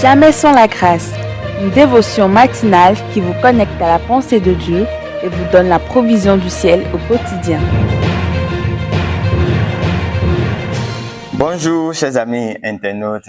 Jamais sans la grâce, une dévotion matinale qui vous connecte à la pensée de Dieu et vous donne la provision du ciel au quotidien. Bonjour chers amis internautes,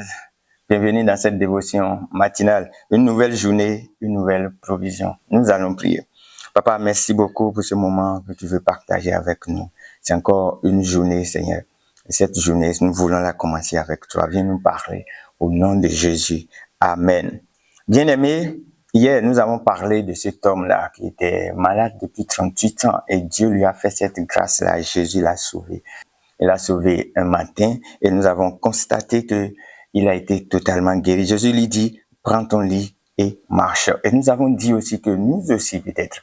bienvenue dans cette dévotion matinale. Une nouvelle journée, une nouvelle provision. Nous allons prier. Papa, merci beaucoup pour ce moment que tu veux partager avec nous. C'est encore une journée, Seigneur. Et cette journée, nous voulons la commencer avec toi. Viens nous parler au nom de Jésus. Amen. Bien-aimés, hier, nous avons parlé de cet homme-là qui était malade depuis 38 ans et Dieu lui a fait cette grâce-là. Jésus l'a sauvé. Il l'a sauvé un matin et nous avons constaté qu'il a été totalement guéri. Jésus lui dit, prends ton lit et marche. Et nous avons dit aussi que nous aussi peut-être,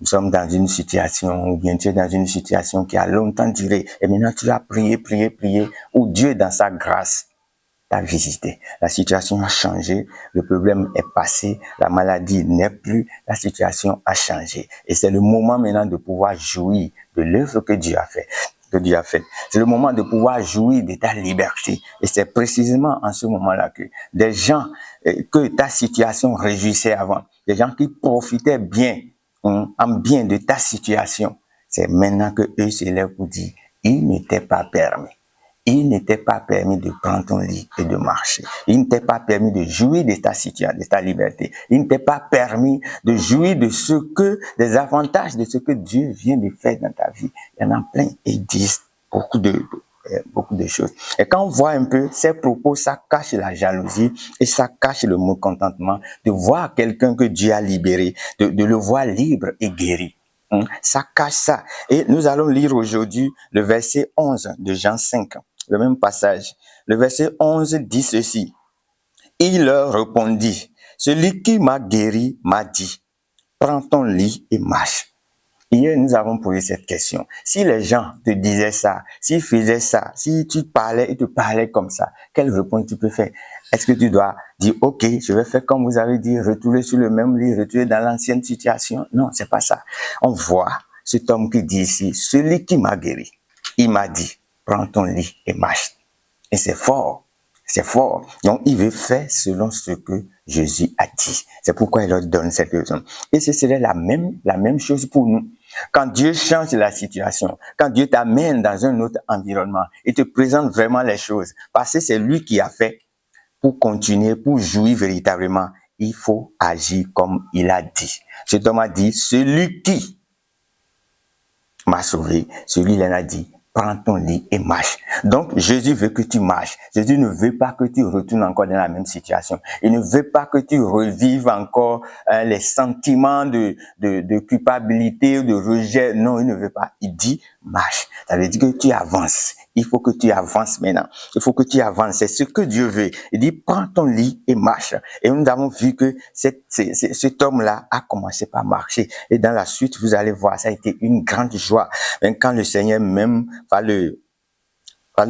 nous sommes dans une situation, ou bien tu es dans une situation qui a longtemps duré. Et maintenant tu as prié, où Dieu dans sa grâce t'a visité. La situation a changé, le problème est passé, la maladie n'est plus, la situation a changé. Et c'est le moment maintenant de pouvoir jouir de l'œuvre que Dieu a fait. C'est le moment de pouvoir jouir de ta liberté. Et c'est précisément en ce moment-là que des gens que ta situation réjouissait avant, des gens qui profitaient bien, en bien de ta situation, c'est maintenant que eux se lèvent pour dire, il n'était pas permis. Il n'était pas permis de prendre ton lit et de marcher. Il n'était pas permis de jouir de ta situation, de ta liberté. Il n'était pas permis de jouir de des avantages de ce que Dieu vient de faire dans ta vie. Il y en a plein et ils disent beaucoup de choses. Et quand on voit un peu ces propos, ça cache la jalousie et ça cache le mécontentement de voir quelqu'un que Dieu a libéré, de le voir libre et guéri. Ça cache ça. Et nous allons lire aujourd'hui le verset 11 de Jean 5, le même passage. Le verset 11 dit ceci. Il leur répondit, celui qui m'a guéri m'a dit, prends ton lit et marche. Hier, nous avons posé cette question. Si les gens te disaient ça, s'ils faisaient ça, si tu parlais, ils te parlaient comme ça, quelle réponse tu peux faire? Est-ce que tu dois dire, ok, je vais faire comme vous avez dit, retourner sur le même lit, retourner dans l'ancienne situation? Non, c'est pas ça. On voit cet homme qui dit ici, celui qui m'a guéri, il m'a dit, prends ton lit et marche. Et c'est fort. C'est fort. Donc, il veut faire selon ce que Jésus a dit. C'est pourquoi il leur donne cette raison. Et ce serait la même chose pour nous. Quand Dieu change la situation, quand Dieu t'amène dans un autre environnement, il te présente vraiment les choses. Parce que c'est lui qui a fait. Pour continuer, pour jouir véritablement, il faut agir comme il a dit. Cet homme a dit, celui qui m'a sauvé, celui-là a dit, prends ton lit et marche. Donc, Jésus veut que tu marches. Jésus ne veut pas que tu retournes encore dans la même situation. Il ne veut pas que tu revives encore les sentiments de culpabilité ou de rejet. Non, il ne veut pas. Il dit, marche. Ça veut dire que tu avances. Il faut que tu avances maintenant. Il faut que tu avances. C'est ce que Dieu veut. Il dit, prends ton lit et marche. Et nous avons vu que cet homme-là a commencé par marcher. Et dans la suite, vous allez voir, ça a été une grande joie. Même quand le Seigneur même va le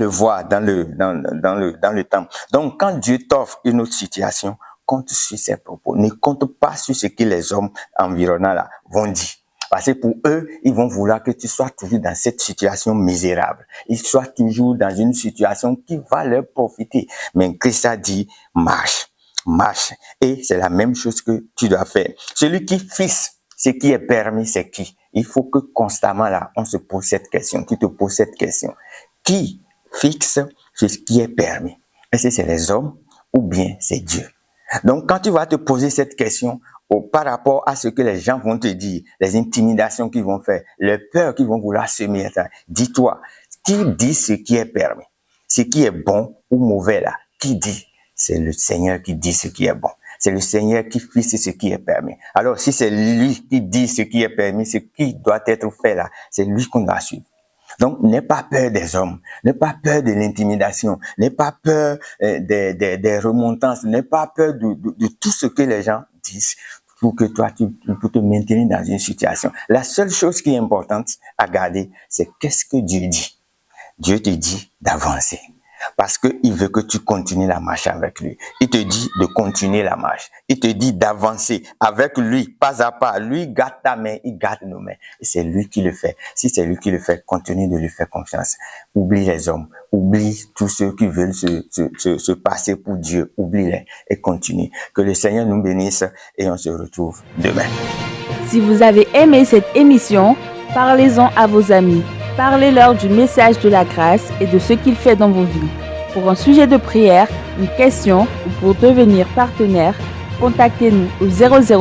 voir dans le temps. Donc, quand Dieu t'offre une autre situation, compte sur ses propos. Ne compte pas sur ce que les hommes environnants là vont dire. Parce que pour eux, ils vont vouloir que tu sois toujours dans cette situation misérable. Ils soient toujours dans une situation qui va leur profiter. Mais Christ a dit, marche. Et c'est la même chose que tu dois faire. Celui qui fixe ce qui est permis, c'est qui? Il faut que constamment là, on se pose cette question. Tu te poses cette question. Qui fixe ce qui est permis? Est-ce que c'est les hommes ou bien c'est Dieu? Donc, quand tu vas te poser cette question par rapport à ce que les gens vont te dire, les intimidations qu'ils vont faire, les peurs qu'ils vont vouloir semer, dis-toi, qui dit ce qui est permis? Ce qui est bon ou mauvais là, qui dit? C'est le Seigneur qui dit ce qui est bon. C'est le Seigneur qui fixe ce qui est permis. Alors, si c'est lui qui dit ce qui est permis, ce qui doit être fait là, c'est lui qu'on doit suivre. Donc, n'aie pas peur des hommes, n'aie pas peur de l'intimidation, n'aie pas peur des remontances, n'aie pas peur de tout ce que les gens disent pour que toi, pour te maintenir dans une situation. La seule chose qui est importante à garder, c'est qu'est-ce que Dieu dit. Dieu te dit d'avancer. parce qu'il veut que tu continues la marche avec lui. Il te dit de continuer la marche. Il te dit d'avancer avec lui, pas à pas. Lui garde ta main, il garde nos mains. Et c'est lui qui le fait. Si c'est lui qui le fait, continue de lui faire confiance. Oublie les hommes, oublie tous ceux qui veulent se passer pour Dieu. Oublie-les et continue. Que le Seigneur nous bénisse et on se retrouve demain. Si vous avez aimé cette émission, parlez-en à vos amis. Parlez-leur du message de la grâce et de ce qu'il fait dans vos vies. Pour un sujet de prière, une question ou pour devenir partenaire, contactez-nous au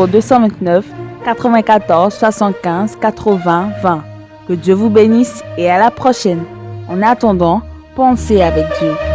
00229 94 75 80 20. Que Dieu vous bénisse et à la prochaine. En attendant, pensez avec Dieu.